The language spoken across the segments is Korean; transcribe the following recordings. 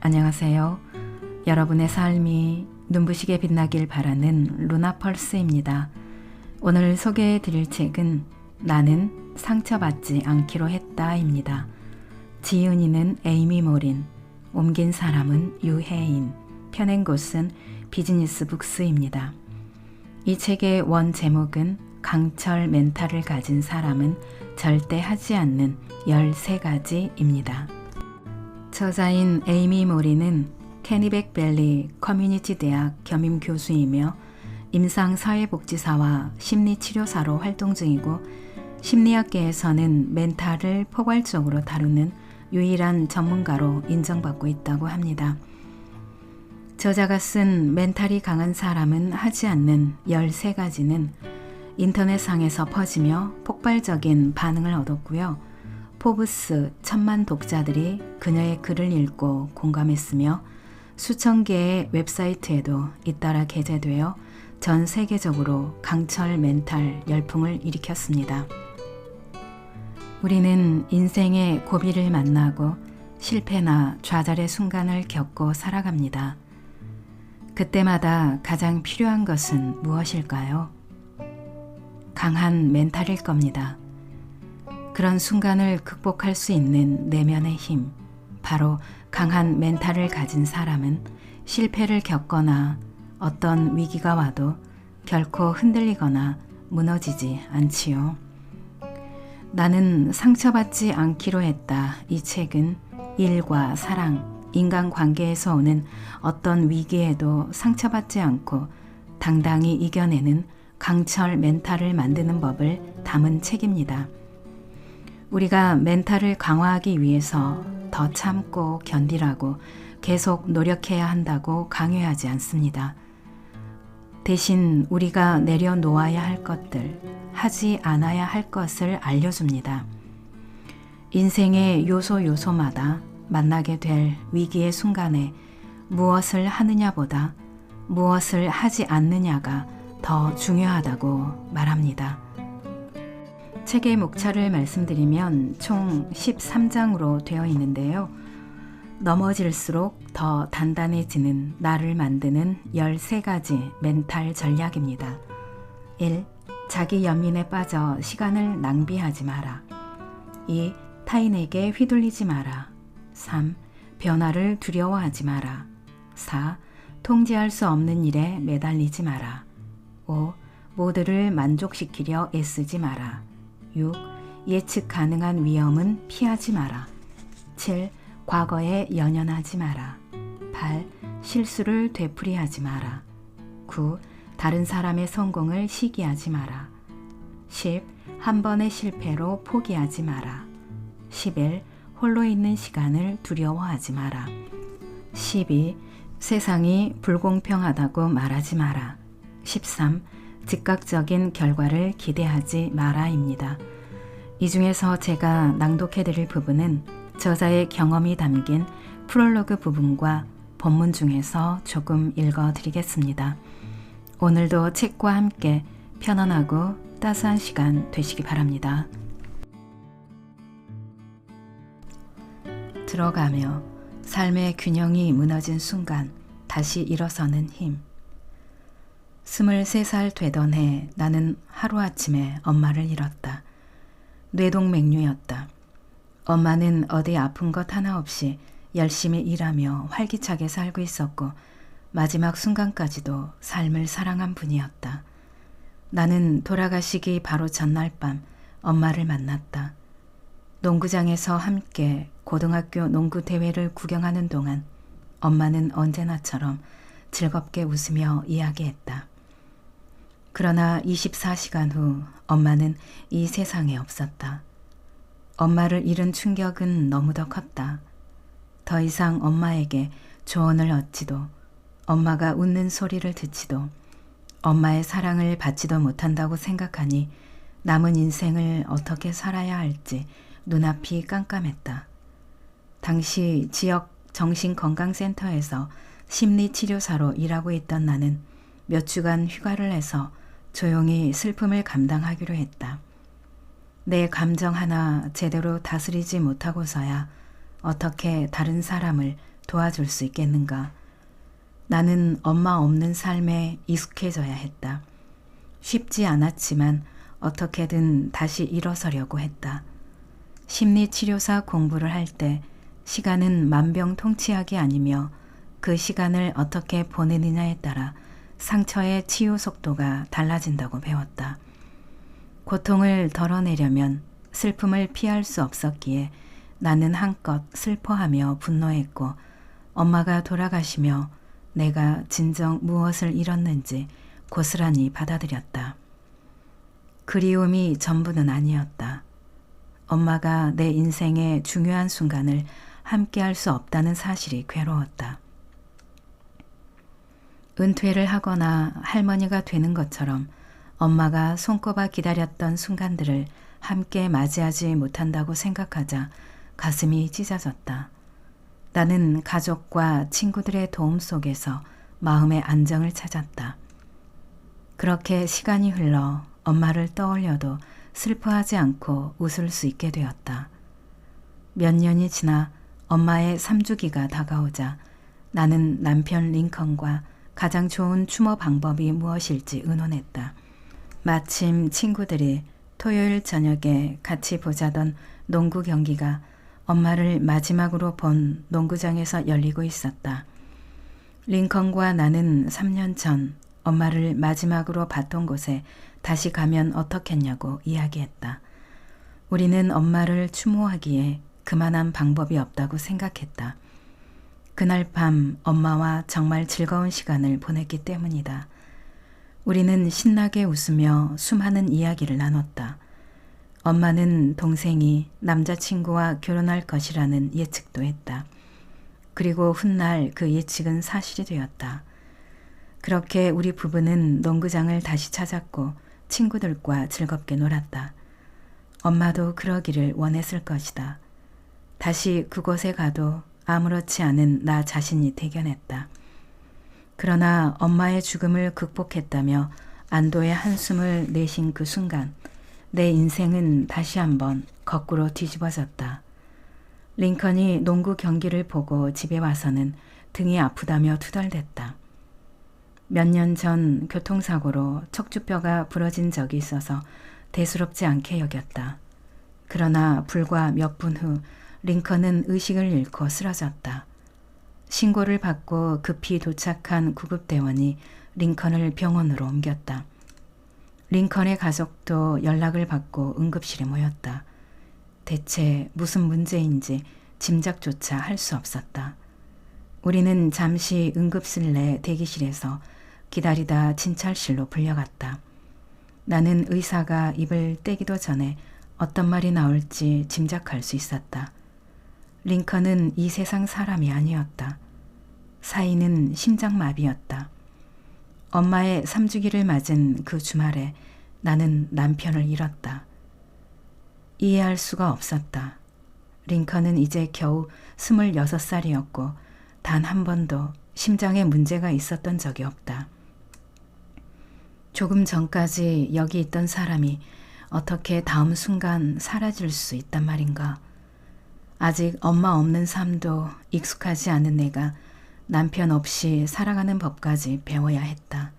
안녕하세요. 여러분의 삶이 눈부시게 빛나길 바라는 루나펄스입니다. 오늘 소개해 드릴 책은 나는 상처받지 않기로 했다입니다. 지은이는 에이미 모린, 옮긴 사람은 유혜인, 펴낸 곳은 비즈니스 북스입니다. 이 책의 원 제목은 강철 멘탈을 가진 사람은 절대 하지 않는 13가지입니다. 저자인 에이미 모린은 케니백 밸리 커뮤니티 대학 겸임 교수이며 임상사회복지사와 심리치료사로 활동 중이고 심리학계에서는 멘탈을 포괄적으로 다루는 유일한 전문가로 인정받고 있다고 합니다. 저자가 쓴 멘탈이 강한 사람은 하지 않는 13가지는 인터넷상에서 퍼지며 폭발적인 반응을 얻었고요. 포브스 1000만 독자들이 그녀의 글을 읽고 공감했으며 수천 개의 웹사이트에도 잇따라 게재되어 전 세계적으로 강철 멘탈 열풍을 일으켰습니다. 우리는 인생의 고비를 만나고 실패나 좌절의 순간을 겪고 살아갑니다. 그때마다 가장 필요한 것은 무엇일까요? 강한 멘탈일 겁니다. 그런 순간을 극복할 수 있는 내면의 힘, 바로 강한 멘탈을 가진 사람은 실패를 겪거나 어떤 위기가 와도 결코 흔들리거나 무너지지 않지요. 나는 상처받지 않기로 했다. 이 책은 일과 사랑, 인간관계에서 오는 어떤 위기에도 상처받지 않고 당당히 이겨내는 강철 멘탈을 만드는 법을 담은 책입니다. 우리가 멘탈을 강화하기 위해서 더 참고 견디라고 계속 노력해야 한다고 강요하지 않습니다. 대신 우리가 내려놓아야 할 것들, 하지 않아야 할 것을 알려줍니다. 인생의 요소마다 만나게 될 위기의 순간에 무엇을 하느냐보다 무엇을 하지 않느냐가 더 중요하다고 말합니다. 책의 목차를 말씀드리면 총 13장으로 되어 있는데요. 넘어질수록 더 단단해지는 나를 만드는 13가지 멘탈 전략입니다. 1. 자기 연민에 빠져 시간을 낭비하지 마라. 2. 타인에게 휘둘리지 마라. 3. 변화를 두려워하지 마라. 4. 통제할 수 없는 일에 매달리지 마라. 5. 모두를 만족시키려 애쓰지 마라. 6. 예측 가능한 위험은 피하지 마라. 7. 과거에 연연하지 마라. 8. 실수를 되풀이하지 마라. 9. 다른 사람의 성공을 시기하지 마라. 10. 한 번의 실패로 포기하지 마라. 11. 홀로 있는 시간을 두려워하지 마라. 12. 세상이 불공평하다고 말하지 마라. 13. 즉각적인 결과를 기대하지 마라입니다. 이 중에서 제가 낭독해 드릴 부분은 저자의 경험이 담긴 프롤로그 부분과 본문 중에서 조금 읽어 드리겠습니다. 오늘도 책과 함께 편안하고 따스한 시간 되시기 바랍니다. 들어가며 삶의 균형이 무너진 순간 다시 일어서는 힘. 23살 되던 해 나는 하루아침에 엄마를 잃었다. 뇌동맥류였다. 엄마는 어디 아픈 것 하나 없이 열심히 일하며 활기차게 살고 있었고 마지막 순간까지도 삶을 사랑한 분이었다. 나는 돌아가시기 바로 전날 밤 엄마를 만났다. 농구장에서 함께 고등학교 농구 대회를 구경하는 동안 엄마는 언제나처럼 즐겁게 웃으며 이야기했다. 그러나 24시간 후 엄마는 이 세상에 없었다. 엄마를 잃은 충격은 너무도 컸다. 더 이상 엄마에게 조언을 얻지도 엄마가 웃는 소리를 듣지도 엄마의 사랑을 받지도 못한다고 생각하니 남은 인생을 어떻게 살아야 할지 눈앞이 깜깜했다. 당시 지역 정신건강센터에서 심리치료사로 일하고 있던 나는 몇 주간 휴가를 해서 조용히 슬픔을 감당하기로 했다. 내 감정 하나 제대로 다스리지 못하고서야 어떻게 다른 사람을 도와줄 수 있겠는가? 나는 엄마 없는 삶에 익숙해져야 했다. 쉽지 않았지만 어떻게든 다시 일어서려고 했다. 심리치료사 공부를 할 때 시간은 만병통치약이 아니며 그 시간을 어떻게 보내느냐에 따라 상처의 치유 속도가 달라진다고 배웠다. 고통을 덜어내려면 슬픔을 피할 수 없었기에 나는 한껏 슬퍼하며 분노했고 엄마가 돌아가시며 내가 진정 무엇을 잃었는지 고스란히 받아들였다. 그리움이 전부는 아니었다. 엄마가 내 인생의 중요한 순간을 함께할 수 없다는 사실이 괴로웠다. 은퇴를 하거나 할머니가 되는 것처럼 엄마가 손꼽아 기다렸던 순간들을 함께 맞이하지 못한다고 생각하자 가슴이 찢어졌다. 나는 가족과 친구들의 도움 속에서 마음의 안정을 찾았다. 그렇게 시간이 흘러 엄마를 떠올려도 슬퍼하지 않고 웃을 수 있게 되었다. 몇 년이 지나 엄마의 3주기가 다가오자 나는 남편 링컨과 가장 좋은 추모 방법이 무엇일지 의논했다. 마침 친구들이 토요일 저녁에 같이 보자던 농구 경기가 엄마를 마지막으로 본 농구장에서 열리고 있었다. 링컨과 나는 3년 전 엄마를 마지막으로 봤던 곳에 다시 가면 어떻겠냐고 이야기했다. 우리는 엄마를 추모하기에 그만한 방법이 없다고 생각했다. 그날 밤 엄마와 정말 즐거운 시간을 보냈기 때문이다. 우리는 신나게 웃으며 수많은 이야기를 나눴다. 엄마는 동생이 남자친구와 결혼할 것이라는 예측도 했다. 그리고 훗날 그 예측은 사실이 되었다. 그렇게 우리 부부는 농구장을 다시 찾았고 친구들과 즐겁게 놀았다. 엄마도 그러기를 원했을 것이다. 다시 그곳에 가도 아무렇지 않은 나 자신이 대견했다. 그러나 엄마의 죽음을 극복했다며 안도의 한숨을 내쉰 그 순간 내 인생은 다시 한번 거꾸로 뒤집어졌다. 링컨이 농구 경기를 보고 집에 와서는 등이 아프다며 투덜댔다. 몇 년 전 교통사고로 척추뼈가 부러진 적이 있어서 대수롭지 않게 여겼다. 그러나 불과 몇 분 후 링컨은 의식을 잃고 쓰러졌다. 신고를 받고 급히 도착한 구급대원이 링컨을 병원으로 옮겼다. 링컨의 가족도 연락을 받고 응급실에 모였다. 대체 무슨 문제인지 짐작조차 할 수 없었다. 우리는 잠시 응급실 내 대기실에서 기다리다 진찰실로 불려갔다. 나는 의사가 입을 떼기도 전에 어떤 말이 나올지 짐작할 수 있었다. 링컨은 이 세상 사람이 아니었다. 사인은 심장마비였다. 엄마의 3주기를 맞은 그 주말에 나는 남편을 잃었다. 이해할 수가 없었다. 링컨은 이제 겨우 26살이었고 단 한 번도 심장에 문제가 있었던 적이 없다. 조금 전까지 여기 있던 사람이 어떻게 다음 순간 사라질 수 있단 말인가. 아직 엄마 없는 삶도 익숙하지 않은 내가 남편 없이 살아가는 법까지 배워야 했다.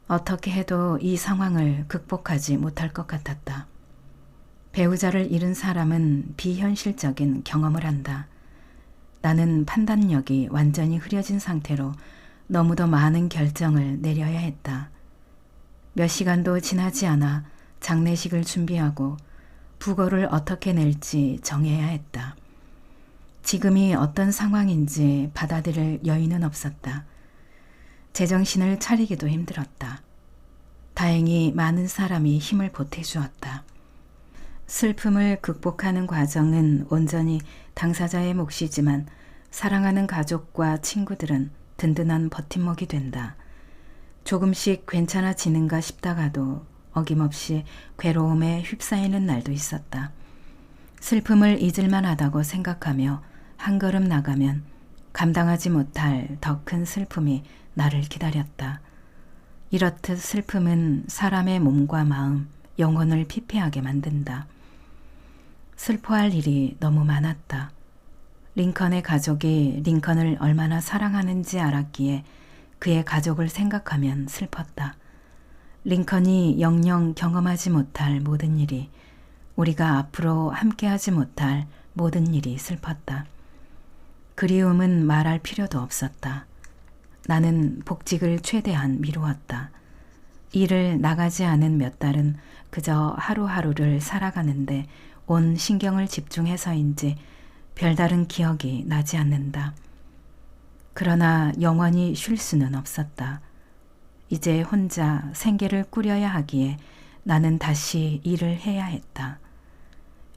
어떻게 해도 이 상황을 극복하지 못할 것 같았다. 배우자를 잃은 사람은 비현실적인 경험을 한다. 나는 판단력이 완전히 흐려진 상태로 너무도 많은 결정을 내려야 했다. 몇 시간도 지나지 않아 장례식을 준비하고 부고를 어떻게 낼지 정해야 했다. 지금이 어떤 상황인지 받아들일 여유는 없었다. 제정신을 차리기도 힘들었다. 다행히 많은 사람이 힘을 보태주었다. 슬픔을 극복하는 과정은 온전히 당사자의 몫이지만 사랑하는 가족과 친구들은 든든한 버팀목이 된다. 조금씩 괜찮아지는가 싶다가도 어김없이 괴로움에 휩싸이는 날도 있었다. 슬픔을 잊을만 하다고 생각하며 한 걸음 나가면 감당하지 못할 더 큰 슬픔이 나를 기다렸다. 이렇듯 슬픔은 사람의 몸과 마음, 영혼을 피폐하게 만든다. 슬퍼할 일이 너무 많았다. 링컨의 가족이 링컨을 얼마나 사랑하는지 알았기에 그의 가족을 생각하면 슬펐다. 링컨이 영영 경험하지 못할 모든 일이, 우리가 앞으로 함께하지 못할 모든 일이 슬펐다. 그리움은 말할 필요도 없었다. 나는 복직을 최대한 미루었다. 일을 나가지 않은 몇 달은 그저 하루하루를 살아가는데 온 신경을 집중해서인지 별다른 기억이 나지 않는다. 그러나 영원히 쉴 수는 없었다. 이제 혼자 생계를 꾸려야 하기에 나는 다시 일을 해야 했다.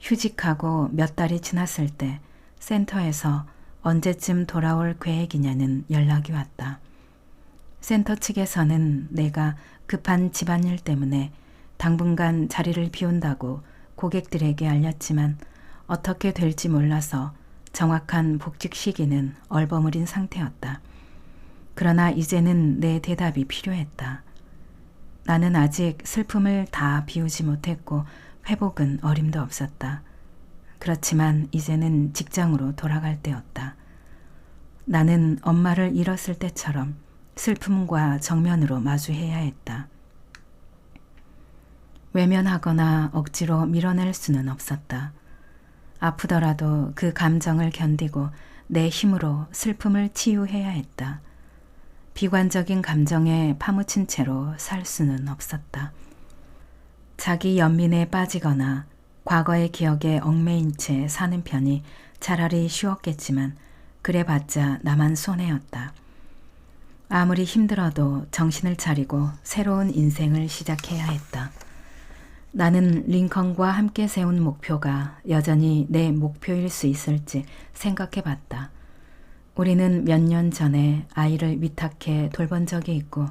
휴직하고 몇 달이 지났을 때 센터에서 언제쯤 돌아올 계획이냐는 연락이 왔다. 센터 측에서는 내가 급한 집안일 때문에 당분간 자리를 비운다고 고객들에게 알렸지만 어떻게 될지 몰라서 정확한 복직 시기는 얼버무린 상태였다. 그러나 이제는 내 대답이 필요했다. 나는 아직 슬픔을 다 비우지 못했고 회복은 어림도 없었다. 그렇지만 이제는 직장으로 돌아갈 때였다. 나는 엄마를 잃었을 때처럼 슬픔과 정면으로 마주해야 했다. 외면하거나 억지로 밀어낼 수는 없었다. 아프더라도 그 감정을 견디고 내 힘으로 슬픔을 치유해야 했다. 비관적인 감정에 파묻힌 채로 살 수는 없었다. 자기 연민에 빠지거나 과거의 기억에 얽매인 채 사는 편이 차라리 쉬웠겠지만 그래봤자 나만 손해였다. 아무리 힘들어도 정신을 차리고 새로운 인생을 시작해야 했다. 나는 링컨과 함께 세운 목표가 여전히 내 목표일 수 있을지 생각해봤다. 우리는 몇 년 전에 아이를 위탁해 돌본 적이 있고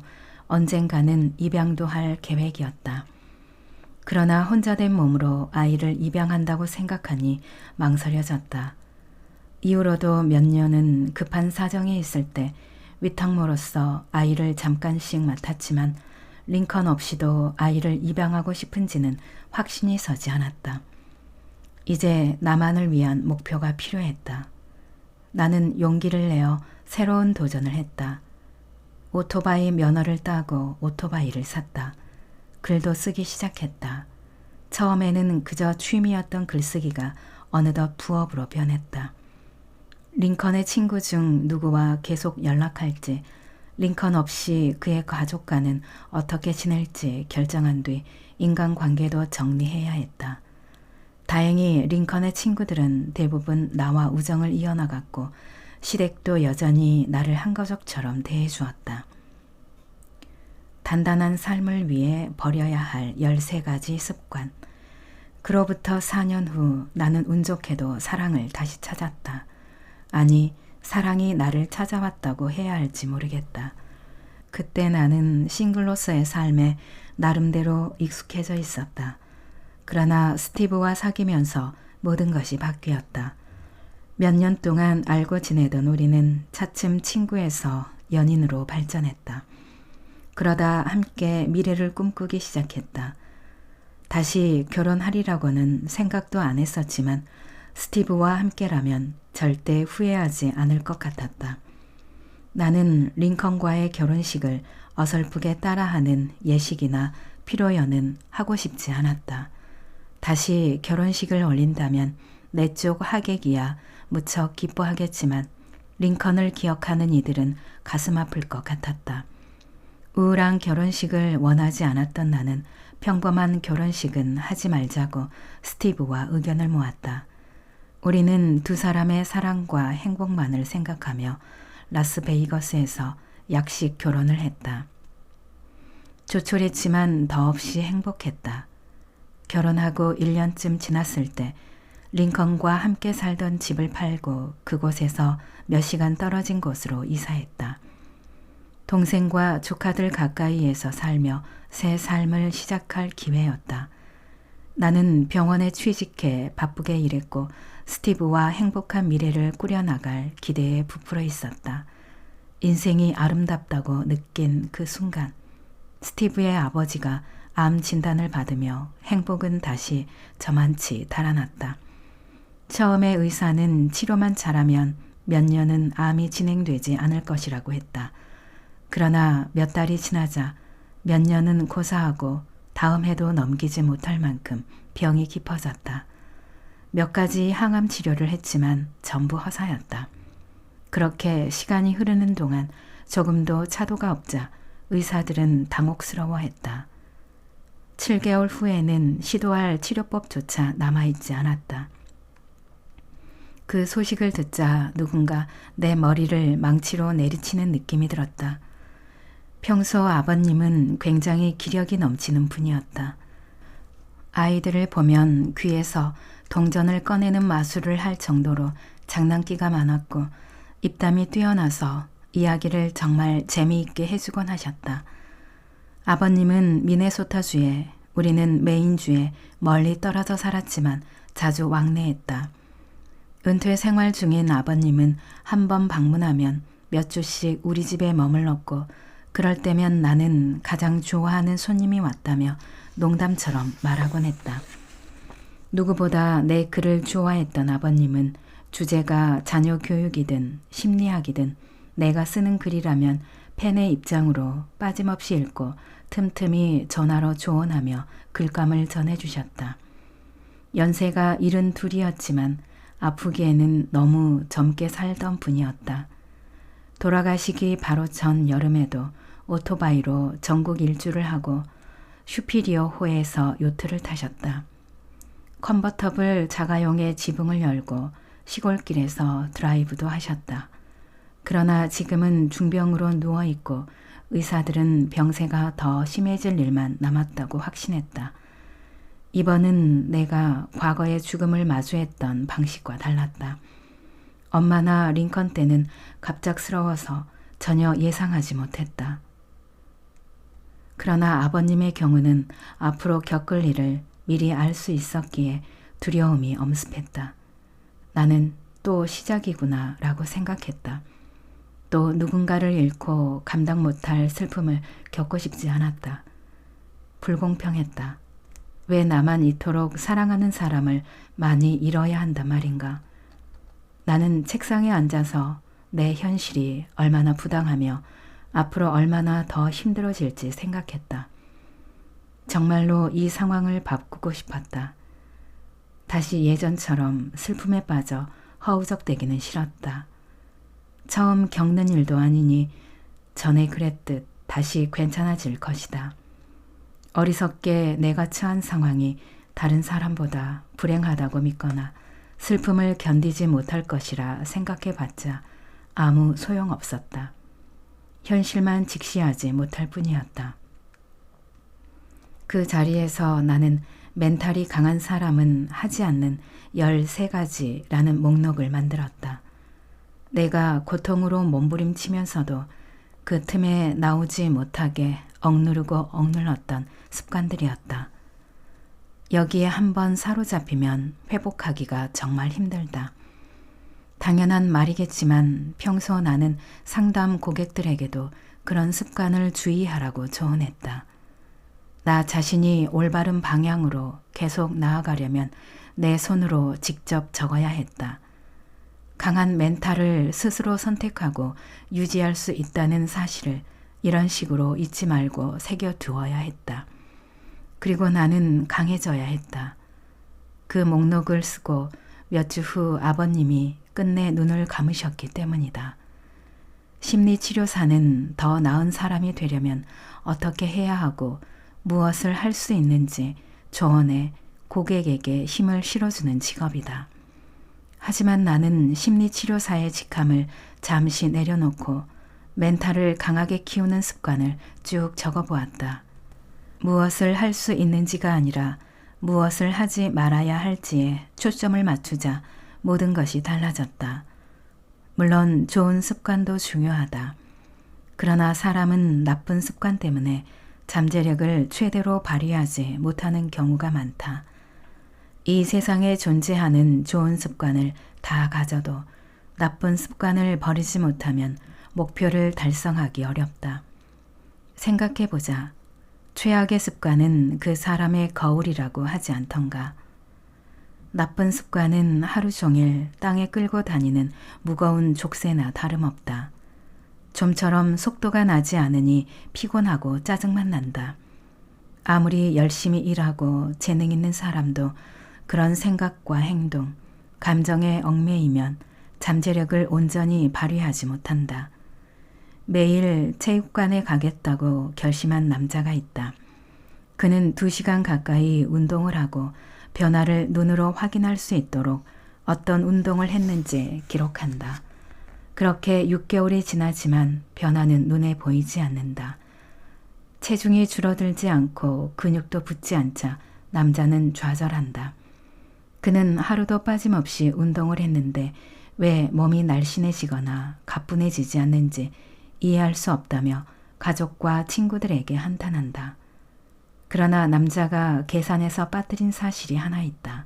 언젠가는 입양도 할 계획이었다. 그러나 혼자 된 몸으로 아이를 입양한다고 생각하니 망설여졌다. 이후로도 몇 년은 급한 사정이 있을 때 위탁모로서 아이를 잠깐씩 맡았지만 링컨 없이도 아이를 입양하고 싶은지는 확신이 서지 않았다. 이제 나만을 위한 목표가 필요했다. 나는 용기를 내어 새로운 도전을 했다. 오토바이 면허를 따고 오토바이를 샀다. 글도 쓰기 시작했다. 처음에는 그저 취미였던 글쓰기가 어느덧 부업으로 변했다. 링컨의 친구 중 누구와 계속 연락할지, 링컨 없이 그의 가족과는 어떻게 지낼지 결정한 뒤 인간관계도 정리해야 했다. 다행히 링컨의 친구들은 대부분 나와 우정을 이어나갔고 시댁도 여전히 나를 한 가족처럼 대해주었다. 단단한 삶을 위해 버려야 할 13가지 습관. 그로부터 4년 후 나는 운 좋게도 사랑을 다시 찾았다. 아니, 사랑이 나를 찾아왔다고 해야 할지 모르겠다. 그때 나는 싱글로서의 삶에 나름대로 익숙해져 있었다. 그러나 스티브와 사귀면서 모든 것이 바뀌었다. 몇 년 동안 알고 지내던 우리는 차츰 친구에서 연인으로 발전했다. 그러다 함께 미래를 꿈꾸기 시작했다. 다시 결혼하리라고는 생각도 안 했었지만 스티브와 함께라면 절대 후회하지 않을 것 같았다. 나는 링컨과의 결혼식을 어설프게 따라하는 예식이나 피로연은 하고 싶지 않았다. 다시 결혼식을 올린다면 내 쪽 하객이야 무척 기뻐하겠지만 링컨을 기억하는 이들은 가슴 아플 것 같았다. 우울한 결혼식을 원하지 않았던 나는 평범한 결혼식은 하지 말자고 스티브와 의견을 모았다. 우리는 두 사람의 사랑과 행복만을 생각하며 라스베이거스에서 약식 결혼을 했다. 조촐했지만 더없이 행복했다. 결혼하고 1년쯤 지났을 때 링컨과 함께 살던 집을 팔고 그곳에서 몇 시간 떨어진 곳으로 이사했다. 동생과 조카들 가까이에서 살며 새 삶을 시작할 기회였다. 나는 병원에 취직해 바쁘게 일했고 스티브와 행복한 미래를 꾸려나갈 기대에 부풀어 있었다. 인생이 아름답다고 느낀 그 순간 스티브의 아버지가 암 진단을 받으며 행복은 다시 저만치 달아났다. 처음에 의사는 치료만 잘하면 몇 년은 암이 진행되지 않을 것이라고 했다. 그러나 몇 달이 지나자 몇 년은 고사하고 다음 해도 넘기지 못할 만큼 병이 깊어졌다. 몇 가지 항암 치료를 했지만 전부 허사였다. 그렇게 시간이 흐르는 동안 조금도 차도가 없자 의사들은 당혹스러워했다. 7개월 후에는 시도할 치료법조차 남아있지 않았다. 그 소식을 듣자 누군가 내 머리를 망치로 내리치는 느낌이 들었다. 평소 아버님은 굉장히 기력이 넘치는 분이었다. 아이들을 보면 귀에서 동전을 꺼내는 마술을 할 정도로 장난기가 많았고 입담이 뛰어나서 이야기를 정말 재미있게 해주곤 하셨다. 아버님은 미네소타주에, 우리는 메인주에 멀리 떨어져 살았지만 자주 왕래했다. 은퇴 생활 중인 아버님은 한 번 방문하면 몇 주씩 우리 집에 머물렀고 그럴 때면 나는 가장 좋아하는 손님이 왔다며 농담처럼 말하곤 했다. 누구보다 내 글을 좋아했던 아버님은 주제가 자녀 교육이든 심리학이든 내가 쓰는 글이라면 팬의 입장으로 빠짐없이 읽고 틈틈이 전화로 조언하며 글감을 전해주셨다. 연세가 72이었지만 아프기에는 너무 젊게 살던 분이었다. 돌아가시기 바로 전 여름에도 오토바이로 전국 일주를 하고 슈피리어 호에서 요트를 타셨다. 컨버터블 자가용의 지붕을 열고 시골길에서 드라이브도 하셨다. 그러나 지금은 중병으로 누워있고 의사들은 병세가 더 심해질 일만 남았다고 확신했다. 이번은 내가 과거의 죽음을 마주했던 방식과 달랐다. 엄마나 링컨 때는 갑작스러워서 전혀 예상하지 못했다. 그러나 아버님의 경우는 앞으로 겪을 일을 미리 알 수 있었기에 두려움이 엄습했다. 나는 또 시작이구나 라고 생각했다. 또 누군가를 잃고 감당 못할 슬픔을 겪고 싶지 않았다. 불공평했다. 왜 나만 이토록 사랑하는 사람을 많이 잃어야 한단 말인가. 나는 책상에 앉아서 내 현실이 얼마나 부당하며 앞으로 얼마나 더 힘들어질지 생각했다. 정말로 이 상황을 바꾸고 싶었다. 다시 예전처럼 슬픔에 빠져 허우적대기는 싫었다. 처음 겪는 일도 아니니 전에 그랬듯 다시 괜찮아질 것이다. 어리석게 내가 처한 상황이 다른 사람보다 불행하다고 믿거나 슬픔을 견디지 못할 것이라 생각해봤자 아무 소용없었다. 현실만 직시하지 못할 뿐이었다. 그 자리에서 나는 멘탈이 강한 사람은 하지 않는 13가지라는 목록을 만들었다. 내가 고통으로 몸부림치면서도 그 틈에 나오지 못하게 억누르고 억눌렀던 습관들이었다. 여기에 한번 사로잡히면 회복하기가 정말 힘들다. 당연한 말이겠지만 평소 나는 상담 고객들에게도 그런 습관을 주의하라고 조언했다. 나 자신이 올바른 방향으로 계속 나아가려면 내 손으로 직접 적어야 했다. 강한 멘탈을 스스로 선택하고 유지할 수 있다는 사실을 이런 식으로 잊지 말고 새겨두어야 했다. 그리고 나는 강해져야 했다. 그 목록을 쓰고 몇 주 후 아버님이 끝내 눈을 감으셨기 때문이다. 심리치료사는 더 나은 사람이 되려면 어떻게 해야 하고 무엇을 할 수 있는지 조언해 고객에게 힘을 실어주는 직업이다. 하지만 나는 심리치료사의 직함을 잠시 내려놓고 멘탈을 강하게 키우는 습관을 쭉 적어보았다. 무엇을 할 수 있는지가 아니라 무엇을 하지 말아야 할지에 초점을 맞추자 모든 것이 달라졌다. 물론 좋은 습관도 중요하다. 그러나 사람은 나쁜 습관 때문에 잠재력을 최대로 발휘하지 못하는 경우가 많다. 이 세상에 존재하는 좋은 습관을 다 가져도 나쁜 습관을 버리지 못하면 목표를 달성하기 어렵다. 생각해보자. 최악의 습관은 그 사람의 거울이라고 하지 않던가. 나쁜 습관은 하루 종일 땅에 끌고 다니는 무거운 족쇄나 다름없다. 좀처럼 속도가 나지 않으니 피곤하고 짜증만 난다. 아무리 열심히 일하고 재능 있는 사람도 그런 생각과 행동, 감정에 얽매이면 잠재력을 온전히 발휘하지 못한다. 매일 체육관에 가겠다고 결심한 남자가 있다. 그는 2시간 가까이 운동을 하고 변화를 눈으로 확인할 수 있도록 어떤 운동을 했는지 기록한다. 그렇게 6개월이 지나지만 변화는 눈에 보이지 않는다. 체중이 줄어들지 않고 근육도 붙지 않자 남자는 좌절한다. 그는 하루도 빠짐없이 운동을 했는데 왜 몸이 날씬해지거나 가뿐해지지 않는지 이해할 수 없다며 가족과 친구들에게 한탄한다. 그러나 남자가 계산해서 빠뜨린 사실이 하나 있다.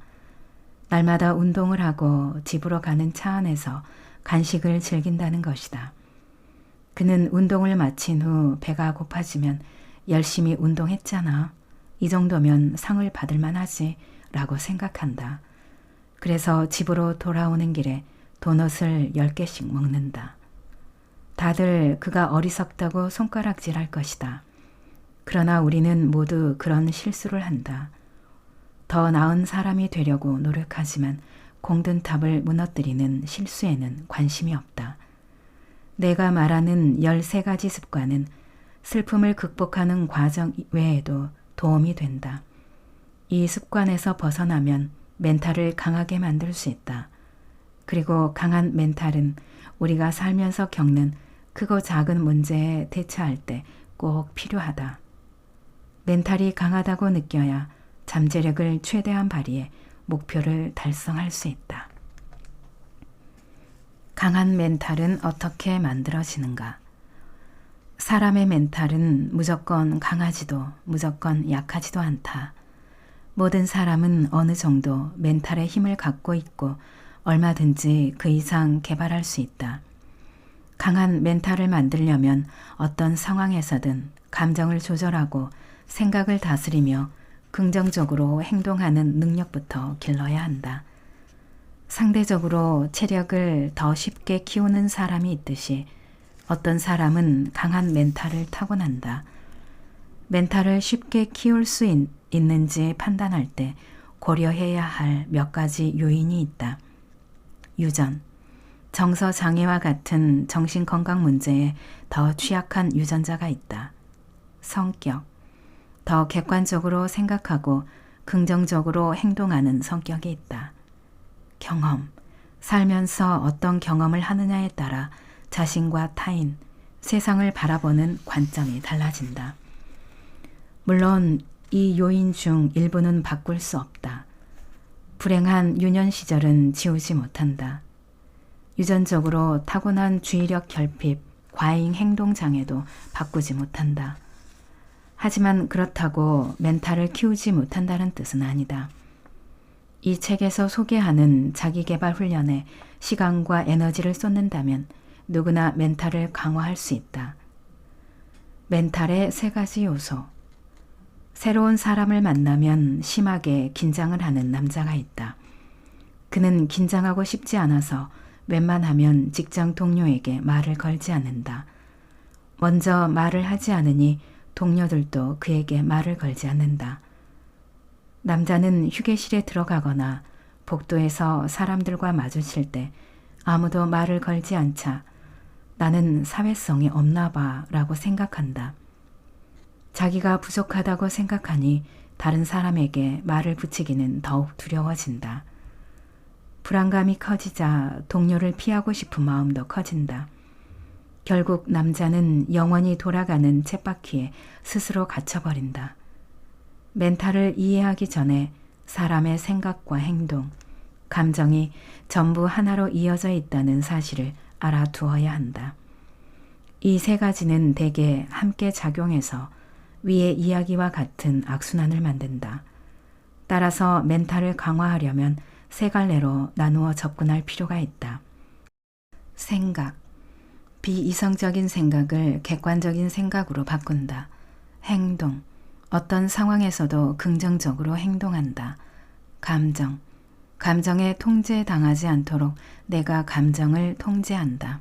날마다 운동을 하고 집으로 가는 차 안에서 간식을 즐긴다는 것이다. 그는 운동을 마친 후 배가 고파지면 열심히 운동했잖아. 이 정도면 상을 받을 만하지 라고 생각한다. 그래서 집으로 돌아오는 길에 도넛을 10개씩 먹는다. 다들 그가 어리석다고 손가락질할 것이다. 그러나 우리는 모두 그런 실수를 한다. 더 나은 사람이 되려고 노력하지만 공든탑을 무너뜨리는 실수에는 관심이 없다. 내가 말하는 13가지 습관은 슬픔을 극복하는 과정 외에도 도움이 된다. 이 습관에서 벗어나면 멘탈을 강하게 만들 수 있다. 그리고 강한 멘탈은 우리가 살면서 겪는 크고 작은 문제에 대처할 때 꼭 필요하다. 멘탈이 강하다고 느껴야 잠재력을 최대한 발휘해 목표를 달성할 수 있다. 강한 멘탈은 어떻게 만들어지는가? 사람의 멘탈은 무조건 강하지도 무조건 약하지도 않다. 모든 사람은 어느 정도 멘탈의 힘을 갖고 있고 얼마든지 그 이상 개발할 수 있다. 강한 멘탈을 만들려면 어떤 상황에서든 감정을 조절하고 생각을 다스리며 긍정적으로 행동하는 능력부터 길러야 한다. 상대적으로 체력을 더 쉽게 키우는 사람이 있듯이 어떤 사람은 강한 멘탈을 타고난다. 멘탈을 쉽게 키울 수 있는지 판단할 때 고려해야 할 몇 가지 요인이 있다. 유전, 정서장애와 같은 정신건강 문제에 더 취약한 유전자가 있다. 성격, 더 객관적으로 생각하고 긍정적으로 행동하는 성격이 있다. 경험, 살면서 어떤 경험을 하느냐에 따라 자신과 타인, 세상을 바라보는 관점이 달라진다. 물론 이 요인 중 일부는 바꿀 수 없다. 불행한 유년 시절은 지우지 못한다. 유전적으로 타고난 주의력 결핍, 과잉 행동 장애도 바꾸지 못한다. 하지만 그렇다고 멘탈을 키우지 못한다는 뜻은 아니다. 이 책에서 소개하는 자기개발 훈련에 시간과 에너지를 쏟는다면 누구나 멘탈을 강화할 수 있다. 멘탈의 3가지 요소. 새로운 사람을 만나면 심하게 긴장을 하는 남자가 있다. 그는 긴장하고 싶지 않아서 웬만하면 직장 동료에게 말을 걸지 않는다. 먼저 말을 하지 않으니 동료들도 그에게 말을 걸지 않는다. 남자는 휴게실에 들어가거나 복도에서 사람들과 마주칠 때 아무도 말을 걸지 않자 나는 사회성이 없나 봐 라고 생각한다. 자기가 부족하다고 생각하니 다른 사람에게 말을 붙이기는 더욱 두려워진다. 불안감이 커지자 동료를 피하고 싶은 마음도 커진다. 결국 남자는 영원히 돌아가는 쳇바퀴에 스스로 갇혀버린다. 멘탈을 이해하기 전에 사람의 생각과 행동, 감정이 전부 하나로 이어져 있다는 사실을 알아두어야 한다. 이 3가지는 대개 함께 작용해서 위의 이야기와 같은 악순환을 만든다. 따라서 멘탈을 강화하려면 3갈래로 나누어 접근할 필요가 있다. 생각, 비이성적인 생각을 객관적인 생각으로 바꾼다. 행동, 어떤 상황에서도 긍정적으로 행동한다. 감정, 감정에 통제당하지 않도록 내가 감정을 통제한다.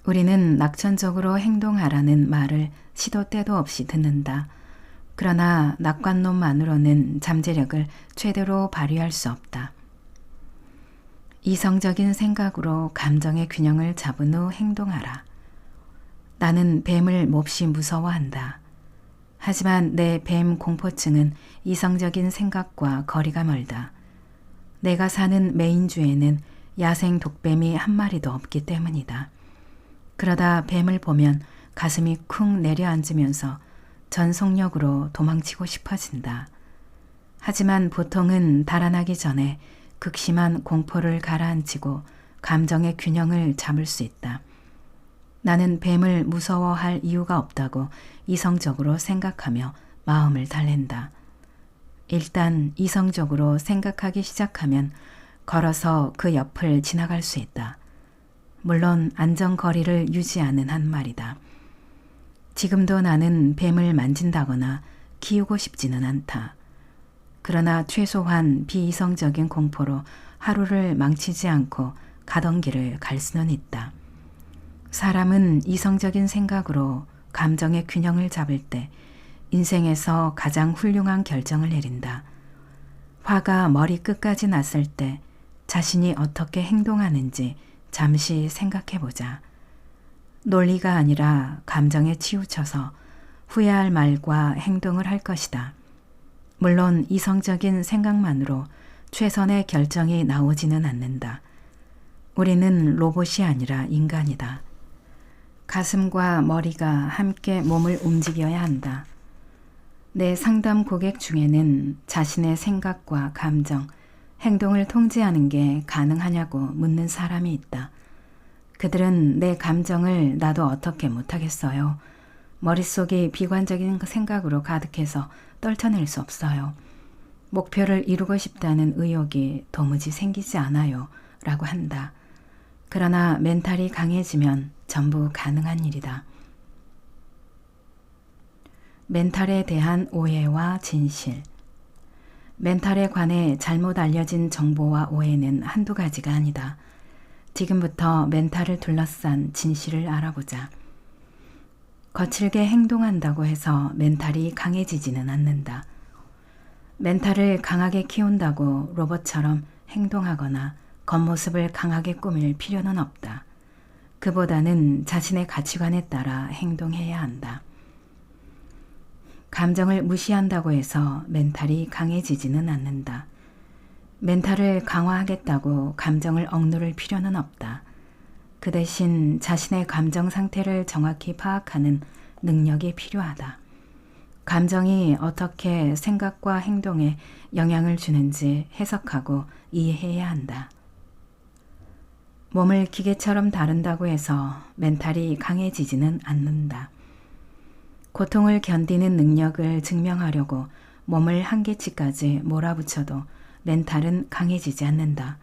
우리는 낙천적으로 행동하라는 말을 시도 때도 없이 듣는다. 그러나 낙관론만으로는 잠재력을 최대로 발휘할 수 없다. 이성적인 생각으로 감정의 균형을 잡은 후 행동하라. 나는 뱀을 몹시 무서워한다. 하지만 내 뱀 공포증은 이성적인 생각과 거리가 멀다. 내가 사는 메인주에는 야생 독뱀이 한 마리도 없기 때문이다. 그러다 뱀을 보면 가슴이 쿵 내려앉으면서 전속력으로 도망치고 싶어진다. 하지만 보통은 달아나기 전에 극심한 공포를 가라앉히고 감정의 균형을 잡을 수 있다. 나는 뱀을 무서워할 이유가 없다고 이성적으로 생각하며 마음을 달랜다. 일단 이성적으로 생각하기 시작하면 걸어서 그 옆을 지나갈 수 있다. 물론 안전거리를 유지하는 한 말이다. 지금도 나는 뱀을 만진다거나 키우고 싶지는 않다. 그러나 최소한 비이성적인 공포로 하루를 망치지 않고 가던 길을 갈 수는 있다. 사람은 이성적인 생각으로 감정의 균형을 잡을 때 인생에서 가장 훌륭한 결정을 내린다. 화가 머리 끝까지 났을 때 자신이 어떻게 행동하는지 잠시 생각해보자. 논리가 아니라 감정에 치우쳐서 후회할 말과 행동을 할 것이다. 물론 이성적인 생각만으로 최선의 결정이 나오지는 않는다. 우리는 로봇이 아니라 인간이다. 가슴과 머리가 함께 몸을 움직여야 한다. 내 상담 고객 중에는 자신의 생각과 감정, 행동을 통제하는 게 가능하냐고 묻는 사람이 있다. 그들은 내 감정을 나도 어떻게 못하겠어요. 머릿속이 비관적인 생각으로 가득해서 떨쳐낼 수 없어요. 목표를 이루고 싶다는 의욕이 도무지 생기지 않아요. 라고 한다. 그러나 멘탈이 강해지면 전부 가능한 일이다. 멘탈에 대한 오해와 진실. 멘탈에 관해 잘못 알려진 정보와 오해는 한두 가지가 아니다. 지금부터 멘탈을 둘러싼 진실을 알아보자. 거칠게 행동한다고 해서 멘탈이 강해지지는 않는다. 멘탈을 강하게 키운다고 로봇처럼 행동하거나 겉모습을 강하게 꾸밀 필요는 없다. 그보다는 자신의 가치관에 따라 행동해야 한다. 감정을 무시한다고 해서 멘탈이 강해지지는 않는다. 멘탈을 강화하겠다고 감정을 억누를 필요는 없다. 그 대신 자신의 감정 상태를 정확히 파악하는 능력이 필요하다. 감정이 어떻게 생각과 행동에 영향을 주는지 해석하고 이해해야 한다. 몸을 기계처럼 다룬다고 해서 멘탈이 강해지지는 않는다. 고통을 견디는 능력을 증명하려고 몸을 한계치까지 몰아붙여도 멘탈은 강해지지 않는다.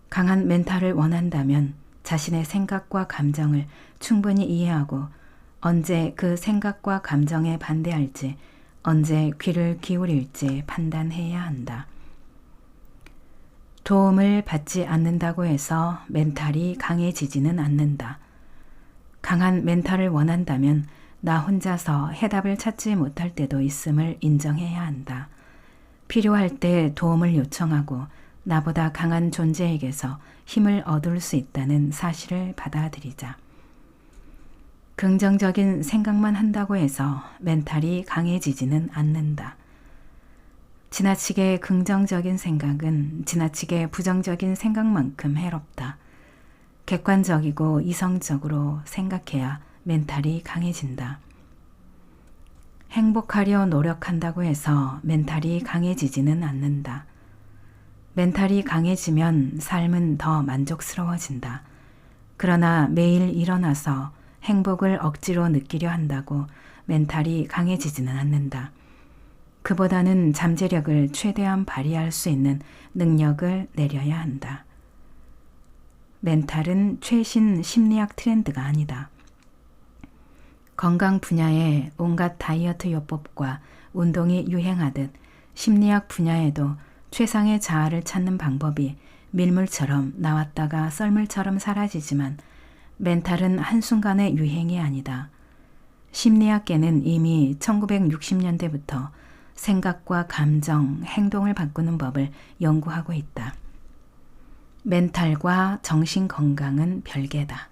강한 멘탈을 원한다면 자신의 생각과 감정을 충분히 이해하고 언제 그 생각과 감정에 반대할지, 언제 귀를 기울일지 판단해야 한다. 도움을 받지 않는다고 해서 멘탈이 강해지지는 않는다. 강한 멘탈을 원한다면 나 혼자서 해답을 찾지 못할 때도 있음을 인정해야 한다. 필요할 때 도움을 요청하고 나보다 강한 존재에게서 힘을 얻을 수 있다는 사실을 받아들이자. 긍정적인 생각만 한다고 해서 멘탈이 강해지지는 않는다. 지나치게 긍정적인 생각은 지나치게 부정적인 생각만큼 해롭다. 객관적이고 이성적으로 생각해야 멘탈이 강해진다. 행복하려 노력한다고 해서 멘탈이 강해지지는 않는다. 멘탈이 강해지면 삶은 더 만족스러워진다. 그러나 매일 일어나서 행복을 억지로 느끼려 한다고 멘탈이 강해지지는 않는다. 그보다는 잠재력을 최대한 발휘할 수 있는 능력을 내려야 한다. 멘탈은 최신 심리학 트렌드가 아니다. 건강 분야에 온갖 다이어트 요법과 운동이 유행하듯 심리학 분야에도 최상의 자아를 찾는 방법이 밀물처럼 나왔다가 썰물처럼 사라지지만 멘탈은 한순간의 유행이 아니다. 심리학계는 이미 1960년대부터 생각과 감정, 행동을 바꾸는 법을 연구하고 있다. 멘탈과 정신건강은 별개다.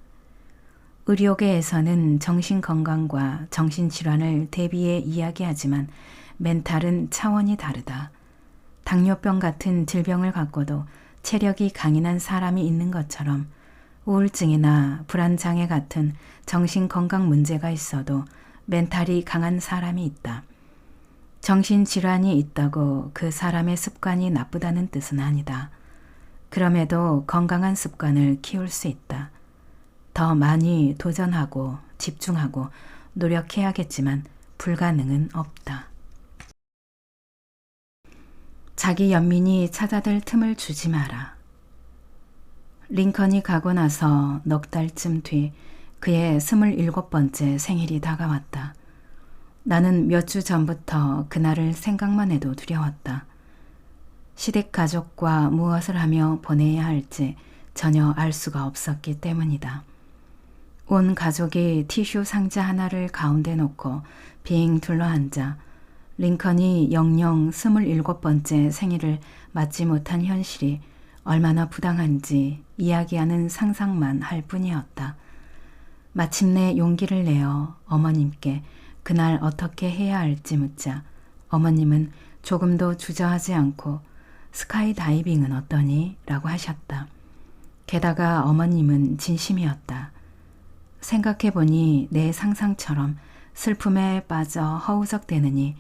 의료계에서는 정신건강과 정신질환을 대비해 이야기하지만 멘탈은 차원이 다르다. 당뇨병 같은 질병을 갖고도 체력이 강인한 사람이 있는 것처럼 우울증이나 불안장애 같은 정신건강 문제가 있어도 멘탈이 강한 사람이 있다. 정신질환이 있다고 그 사람의 습관이 나쁘다는 뜻은 아니다. 그럼에도 건강한 습관을 키울 수 있다. 더 많이 도전하고 집중하고 노력해야겠지만 불가능은 없다. 자기 연민이 찾아들 틈을 주지 마라. 링컨이 가고 나서 넉 달쯤 뒤 그의 27번째 생일이 다가왔다. 나는 몇 주 전부터 그날을 생각만 해도 두려웠다. 시댁 가족과 무엇을 하며 보내야 할지 전혀 알 수가 없었기 때문이다. 온 가족이 티슈 상자 하나를 가운데 놓고 빙 둘러앉아 링컨이 영영 27번째 생일을 맞지 못한 현실이 얼마나 부당한지 이야기하는 상상만 할 뿐이었다. 마침내 용기를 내어 어머님께 그날 어떻게 해야 할지 묻자 어머님은 조금도 주저하지 않고 스카이 다이빙은 어떠니? 라고 하셨다. 게다가 어머님은 진심이었다. 생각해보니 내 상상처럼 슬픔에 빠져 허우적대느니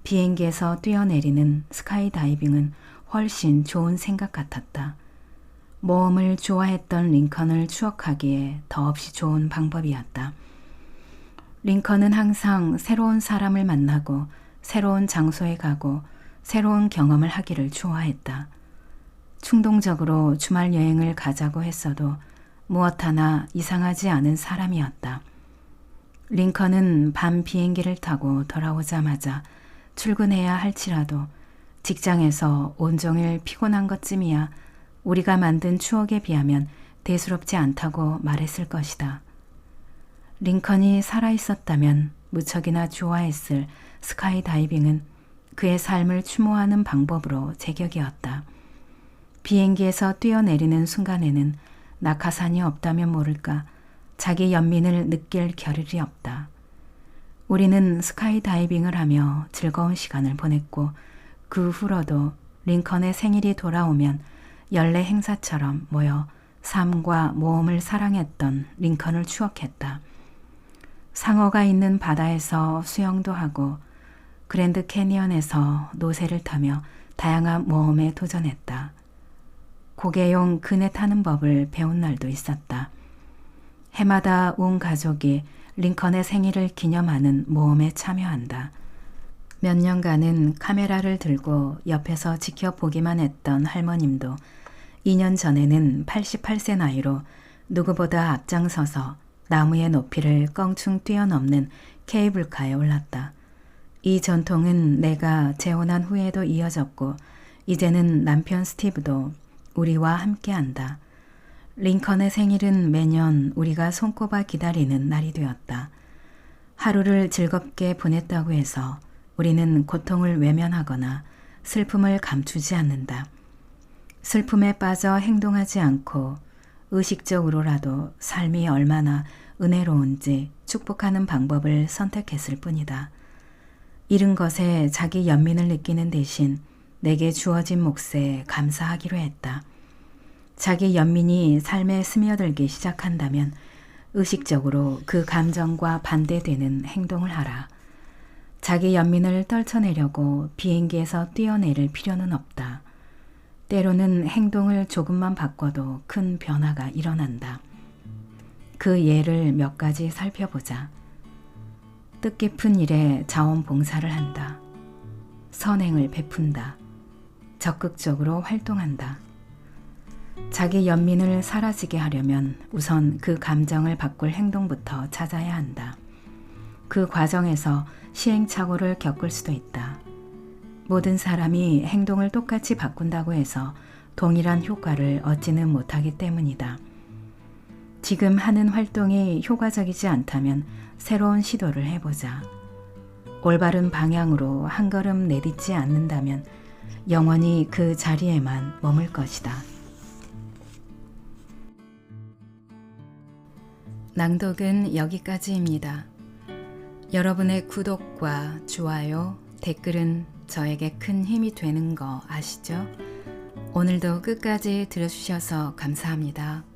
비행기에서 뛰어내리는 스카이 다이빙은 훨씬 좋은 생각 같았다. 모험을 좋아했던 링컨을 추억하기에 더없이 좋은 방법이었다. 링컨은 항상 새로운 사람을 만나고 새로운 장소에 가고 새로운 경험을 하기를 좋아했다. 충동적으로 주말 여행을 가자고 했어도 무엇 하나 이상하지 않은 사람이었다. 링컨은 밤 비행기를 타고 돌아오자마자 출근해야 할지라도 직장에서 온종일 피곤한 것쯤이야 우리가 만든 추억에 비하면 대수롭지 않다고 말했을 것이다. 링컨이 살아있었다면 무척이나 좋아했을 스카이 다이빙은 그의 삶을 추모하는 방법으로 제격이었다. 비행기에서 뛰어내리는 순간에는 낙하산이 없다면 모를까 자기 연민을 느낄 겨를이 없다. 우리는 스카이 다이빙을 하며 즐거운 시간을 보냈고 그 후로도 링컨의 생일이 돌아오면 연례 행사처럼 모여 삶과 모험을 사랑했던 링컨을 추억했다. 상어가 있는 바다에서 수영도 하고 그랜드 캐니언에서 노새를 타며 다양한 모험에 도전했다. 고개용 그네 타는 법을 배운 날도 있었다. 해마다 온 가족이 링컨의 생일을 기념하는 모험에 참여한다. 몇 년간은 카메라를 들고 옆에서 지켜보기만 했던 할머님도 2년 전에는 88세 나이로 누구보다 앞장서서 나무의 높이를 껑충 뛰어넘는 케이블카에 올랐다. 이 전통은 내가 재혼한 후에도 이어졌고 이제는 남편 스티브도 우리와 함께한다. 링컨의 생일은 매년 우리가 손꼽아 기다리는 날이 되었다. 하루를 즐겁게 보냈다고 해서 우리는 고통을 외면하거나 슬픔을 감추지 않는다. 슬픔에 빠져 행동하지 않고 의식적으로라도 삶이 얼마나 은혜로운지 축복하는 방법을 선택했을 뿐이다. 잃은 것에 자기 연민을 느끼는 대신 내게 주어진 몫에 감사하기로 했다. 자기 연민이 삶에 스며들기 시작한다면 의식적으로 그 감정과 반대되는 행동을 하라. 자기 연민을 떨쳐내려고 비행기에서 뛰어내릴 필요는 없다. 때로는 행동을 조금만 바꿔도 큰 변화가 일어난다. 그 예를 몇 가지 살펴보자. 뜻깊은 일에 자원봉사를 한다. 선행을 베푼다. 적극적으로 활동한다. 자기 연민을 사라지게 하려면 우선 그 감정을 바꿀 행동부터 찾아야 한다. 그 과정에서 시행착오를 겪을 수도 있다. 모든 사람이 행동을 똑같이 바꾼다고 해서 동일한 효과를 얻지는 못하기 때문이다. 지금 하는 활동이 효과적이지 않다면 새로운 시도를 해보자. 올바른 방향으로 한 걸음 내딛지 않는다면 영원히 그 자리에만 머물 것이다. 낭독은 여기까지입니다. 여러분의 구독과 좋아요, 댓글은 저에게 큰 힘이 되는 거 아시죠? 오늘도 끝까지 들어주셔서 감사합니다.